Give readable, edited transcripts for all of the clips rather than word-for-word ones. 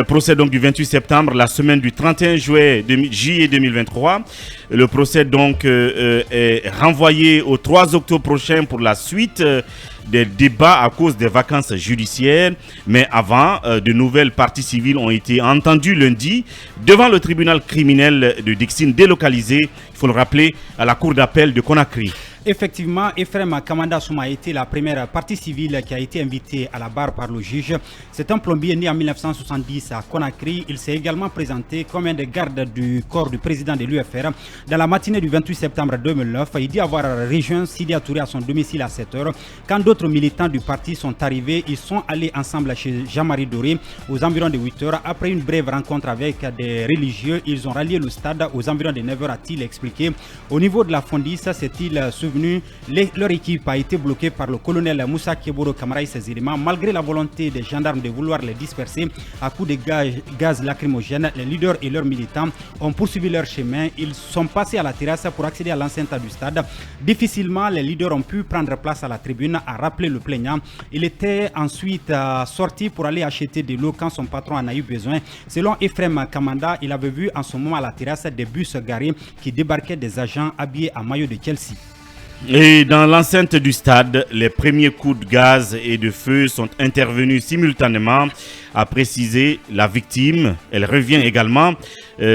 Procès donc du 28 septembre, la semaine du 31 juillet 2023. Le procès donc est renvoyé au 3 octobre prochain pour la suite des débats à cause des vacances judiciaires. Mais avant, de nouvelles parties civiles ont été entendues lundi devant le tribunal criminel de Dixine délocalisé, il faut le rappeler, à la cour d'appel de Conakry. Effectivement, Ephrem Kamanda Souma a été la première partie civile qui a été invitée à la barre par le juge. C'est un plombier né en 1970 à Conakry. Il s'est également présenté comme un des gardes du corps du président de l'UFR. Dans la matinée du 28 septembre 2009, il dit avoir rejoint Sidi Touré à son domicile à 7 h. Quand d'autres militants du parti sont arrivés, ils sont allés ensemble chez Jean-Marie Doré aux environs de 8 h. Après une brève rencontre avec des religieux, ils ont rallié le stade aux environs de 9 h, a-t-il expliqué. Au niveau de la Fondis, c'est-il leur équipe a été bloquée par le colonel Moussa Keboro Kamara et ses éléments. Malgré la volonté des gendarmes de vouloir les disperser à coups de gaz lacrymogène, les leaders et leurs militants ont poursuivi leur chemin. Ils sont passés à la terrasse pour accéder à l'enceinte du stade. Difficilement, les leaders ont pu prendre place à la tribune, a rappelé le plaignant. Il était ensuite sorti pour aller acheter de l'eau quand son patron en a eu besoin. Selon Ephrem Kamanda, il avait vu en ce moment à la terrasse des bus garés qui débarquaient des agents habillés en maillot de Chelsea. Et dans l'enceinte du stade, les premiers coups de gaz et de feu sont intervenus simultanément, a précisé la victime. Elle revient également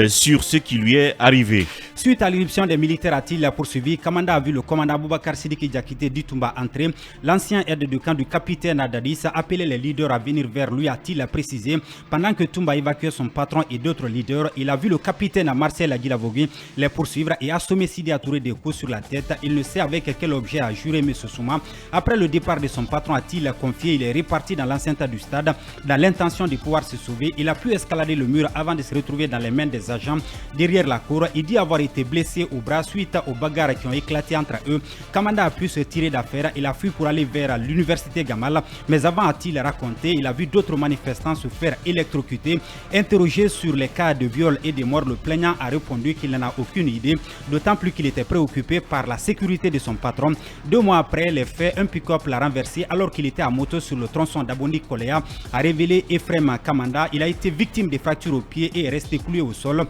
sur ce qui lui est arrivé. Suite à l'irruption des militaires, a-t-il poursuivi, Kamanda a vu le commandant Boubacar Sidiki Diakité d'Itumba entrer. L'ancien aide de camp du capitaine Adadis a appelé les leaders à venir vers lui, a-t-il précisé. Pendant que Tumba évacuait son patron et d'autres leaders, il a vu le capitaine Marcel Aguilavogui les poursuivre et assommer Sidi Touré des coups sur la tête. Il ne sait avec quel objet a juré M. Souma. Après le départ de son patron, a-t-il confié, il est reparti dans l'enceinte du stade dans l'intention de pouvoir se sauver. Il a pu escalader le mur avant de se retrouver dans les mains des agents derrière la cour. Il dit avoir été blessé au bras suite aux bagarres qui ont éclaté entre eux. Kamanda a pu se tirer d'affaire. Il a fui pour aller vers l'université Gamal. Mais avant, a-t-il raconté, il a vu d'autres manifestants se faire électrocuter. Interrogé sur les cas de viol et de mort, le plaignant a répondu qu'il n'en a aucune idée, d'autant plus qu'il était préoccupé par la sécurité de son patron. 2 mois après les faits, un pick-up l'a renversé alors qu'il était à moto sur le tronçon d'Abondi Koléa, a révélé Ephrem Kamanda. Il a été victime de fractures au pied et est resté cloué au sol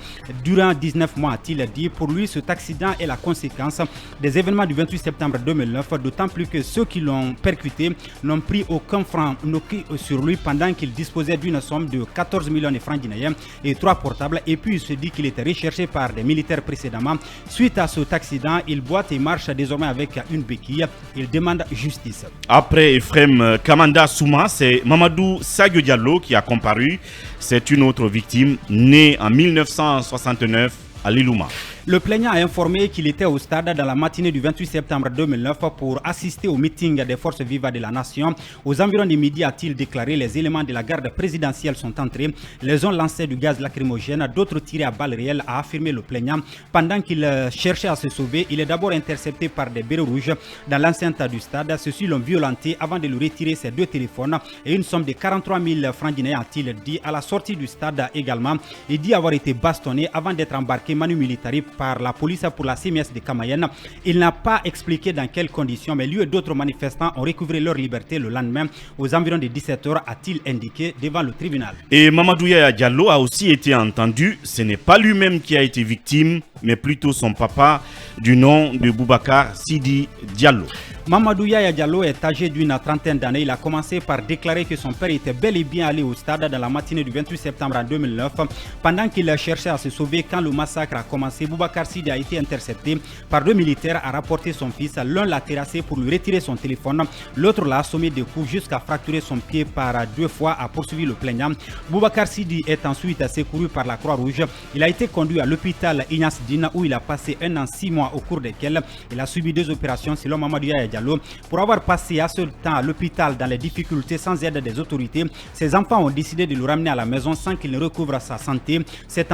durant 19 mois, a-t-il dit. Pour lui, cet accident est la conséquence des événements du 28 septembre 2009, d'autant plus que ceux qui l'ont percuté n'ont pris aucun franc sur lui pendant qu'il disposait d'une somme de 14 millions de francs guinéens et 3 portables. Et puis il se dit qu'il était recherché par des militaires précédemment. Suite à cet accident, il boite et marche désormais avec une béquille. Il demande justice. Après Ephrem Kamanda Souma, c'est Mamadou Sadio Diallo qui a comparu. C'est une autre victime née en 1969 à Lilouma. Le plaignant a informé qu'il était au stade dans la matinée du 28 septembre 2009 pour assister au meeting des forces vives de la nation. Aux environs de midi, a-t-il déclaré, les éléments de la garde présidentielle sont entrés. Les uns lançaient du gaz lacrymogène, d'autres tiraient à balles réelles, a affirmé le plaignant. Pendant qu'il cherchait à se sauver, il est d'abord intercepté par des bérets rouges dans l'enceinte du stade. Ceux-ci l'ont violenté avant de lui retirer ses 2 téléphones et une somme de 43 000 francs guinéens, a-t-il dit. À la sortie du stade également, il dit avoir été bastonné avant d'être embarqué manu militari par la police pour la CMS de Kamayenne. Il n'a pas expliqué dans quelles conditions, mais lui et d'autres manifestants ont recouvré leur liberté le lendemain aux environs de 17 h, a-t-il indiqué devant le tribunal. Et Mamadou Yaya Diallo a aussi été entendu. Ce n'est pas lui-même qui a été victime, mais plutôt son papa du nom de Boubacar Sidi Diallo. Mamadou Yaya Diallo est âgé d'une trentaine d'années. Il a commencé par déclarer que son père était bel et bien allé au stade dans la matinée du 28 septembre 2009. Pendant qu'il cherchait à se sauver quand le massacre a commencé, Boubacar Sidi a été intercepté par 2 militaires, a rapporté son fils. L'un l'a terrassé pour lui retirer son téléphone. L'autre l'a assommé de coups jusqu'à fracturer son pied par 2 fois, a poursuivi le plaignant. Boubacar Sidi est ensuite secouru par la Croix-Rouge. Il a été conduit à l'hôpital Ignace Dine où il a passé 1 an 6 mois au cours desquels il a subi 2 opérations selon Mamadou Yaya Diallo. Pour avoir passé assez de temps à l'hôpital dans les difficultés sans aide des autorités, ses enfants ont décidé de le ramener à la maison sans qu'il ne recouvre sa santé. C'est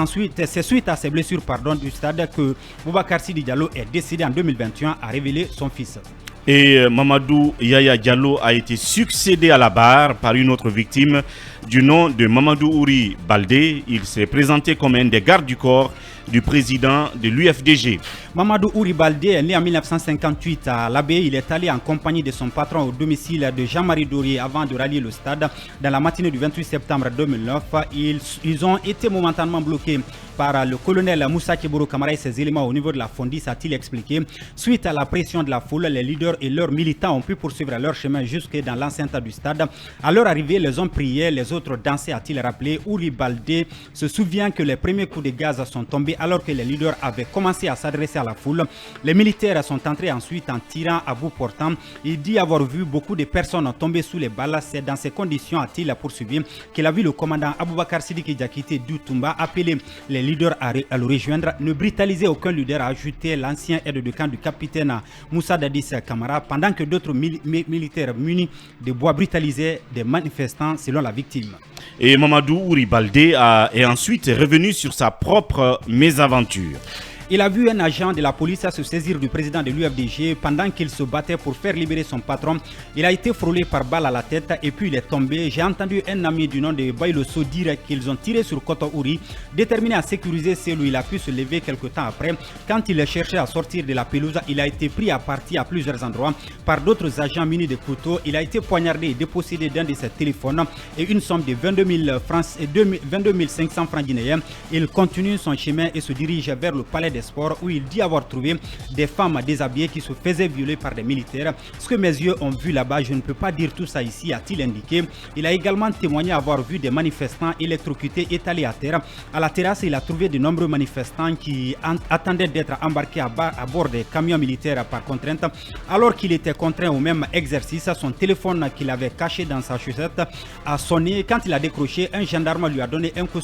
suite à ces blessures du stade que Boubacar Sidi Diallo est décédé en 2021, a révélé son fils. Et Mamadou Yaya Diallo a été succédé à la barre par une autre victime, du nom de Mamadou Ouri Baldé. Il s'est présenté comme un des gardes du corps du président de l'UFDG. Mamadou Ouri Baldé est né en 1958 à l'Abbé. Il est allé en compagnie de son patron au domicile de Jean-Marie Dorier avant de rallier le stade. Dans la matinée du 28 septembre 2009, ils ont été momentanément bloqués par le colonel Moussa Keboro Kamara et ses éléments au niveau de la Fondis, a-t-il expliqué. Suite à la pression de la foule, les leaders et leurs militants ont pu poursuivre leur chemin jusque dans l'enceinte du stade. À leur arrivée, les uns priaient, les autres dansaient, a-t-il rappelé. Ouri Baldé se souvient que les premiers coups de gaz sont tombés alors que les leaders avaient commencé à s'adresser à la foule. Les militaires sont entrés ensuite en tirant à bout portant. Il dit avoir vu beaucoup de personnes tomber sous les balles. C'est dans ces conditions, a-t-il poursuivi, qu'il a vu le commandant Aboubakar Sidiki Diakité Doutoumba appeler les leaders à le rejoindre. Ne brutaliser aucun leader, a ajouté l'ancien aide de camp du capitaine Moussa Dadis Kamara, pendant que d'autres militaires munis de bois brutalisaient des manifestants selon la victime. Et Mamadou Ouri Baldé est ensuite revenu sur sa propre mésaventure. Il a vu un agent de la police se saisir du président de l'UFDG pendant qu'il se battait pour faire libérer son patron. Il a été frôlé par balle à la tête et puis il est tombé. J'ai entendu un ami du nom de Bayloso dire qu'ils ont tiré sur Koto Ouri. Déterminé à sécuriser celui, il a pu se lever quelque temps après. Quand il cherchait à sortir de la pelouse, il a été pris à partie à plusieurs endroits par d'autres agents munis de couteaux. Il a été poignardé et dépossédé d'un de ses téléphones et une somme de 22 500 francs guinéens. Il continue son chemin et se dirige vers le palais des sports où il dit avoir trouvé des femmes déshabillées qui se faisaient violer par des militaires. Ce que mes yeux ont vu là-bas, je ne peux pas dire tout ça ici, a-t-il indiqué. Il a également témoigné avoir vu des manifestants électrocutés étalés à terre. À la terrasse, il a trouvé de nombreux manifestants qui attendaient d'être embarqués à bord des camions militaires par contrainte. Alors qu'il était contraint au même exercice, son téléphone qu'il avait caché dans sa chaussette a sonné. Quand il a décroché, un gendarme lui a donné un coup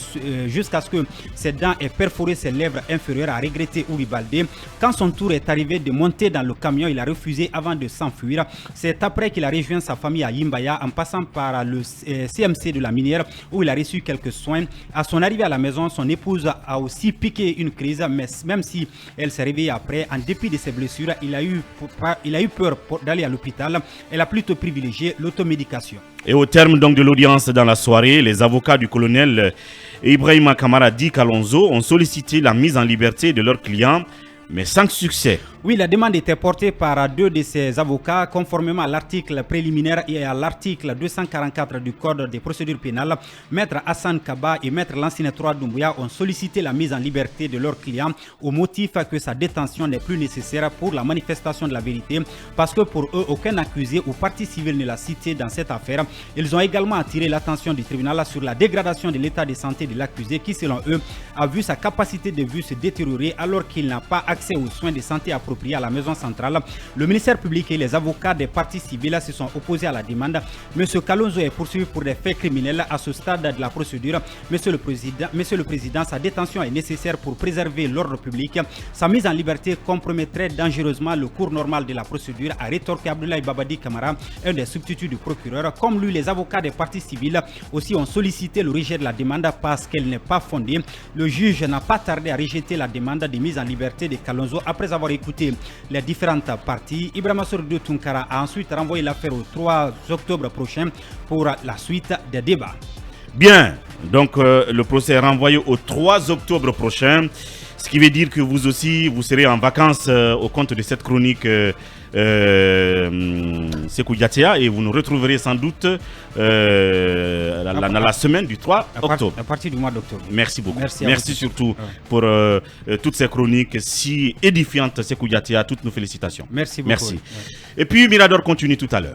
jusqu'à ce que ses dents aient perforé ses lèvres inférieures, a regretté Ouri Baldé. Quand son tour est arrivé de monter dans le camion, il a refusé avant de s'enfuir. C'est après qu'il a rejoint sa famille à Yimbaya en passant par le CMC de la minière où il a reçu quelques soins. À son arrivée à la maison, son épouse a aussi piqué une crise, mais même si elle s'est réveillée après, en dépit de ses blessures, il a eu peur d'aller à l'hôpital. Elle a plutôt privilégié l'automédication. Et au terme donc de l'audience dans la soirée, les avocats du colonel Ibrahima Kamara Di Kalonzo ont sollicité la mise en liberté de leurs clients, mais sans succès. Oui, la demande était portée par deux de ses avocats conformément à l'article préliminaire et à l'article 244 du Code des procédures pénales. Maître Hassan Kaba et Maître Lansine Troa Doumbouya ont sollicité la mise en liberté de leur client au motif que sa détention n'est plus nécessaire pour la manifestation de la vérité parce que pour eux, aucun accusé ou partie civile ne l'a cité dans cette affaire. Ils ont également attiré l'attention du tribunal sur la dégradation de l'état de santé de l'accusé qui, selon eux, a vu sa capacité de vue se détériorer alors qu'il n'a pas accès aux soins de santé appropriés à la maison centrale. Le ministère public et les avocats des parties civiles se sont opposés à la demande. Monsieur Kalonzo est poursuivi pour des faits criminels à ce stade de la procédure. Monsieur le Président, sa détention est nécessaire pour préserver l'ordre public. Sa mise en liberté compromettrait dangereusement le cours normal de la procédure, a rétorqué Abdoulaye Babadi Kamara, un des substituts du procureur. Comme lui, les avocats des parties civiles aussi ont sollicité le rejet de la demande parce qu'elle n'est pas fondée. Le juge n'a pas tardé à rejeter la demande de mise en liberté de Kalonzo après avoir écouté les différentes parties. Ibrahima Sordou Tunkara a ensuite renvoyé l'affaire au 3 octobre prochain pour la suite des débats. Bien, donc le procès est renvoyé au 3 octobre prochain, ce qui veut dire que vous aussi, vous serez en vacances au compte de cette chronique Sekou Diatia et vous nous retrouverez sans doute la semaine du 3 octobre. À partir du mois d'octobre. Merci beaucoup. Merci surtout pour toutes ces chroniques si édifiantes, Sekou Diatia. Toutes nos félicitations. Merci beaucoup. Merci. Et puis Mirador continue tout à l'heure.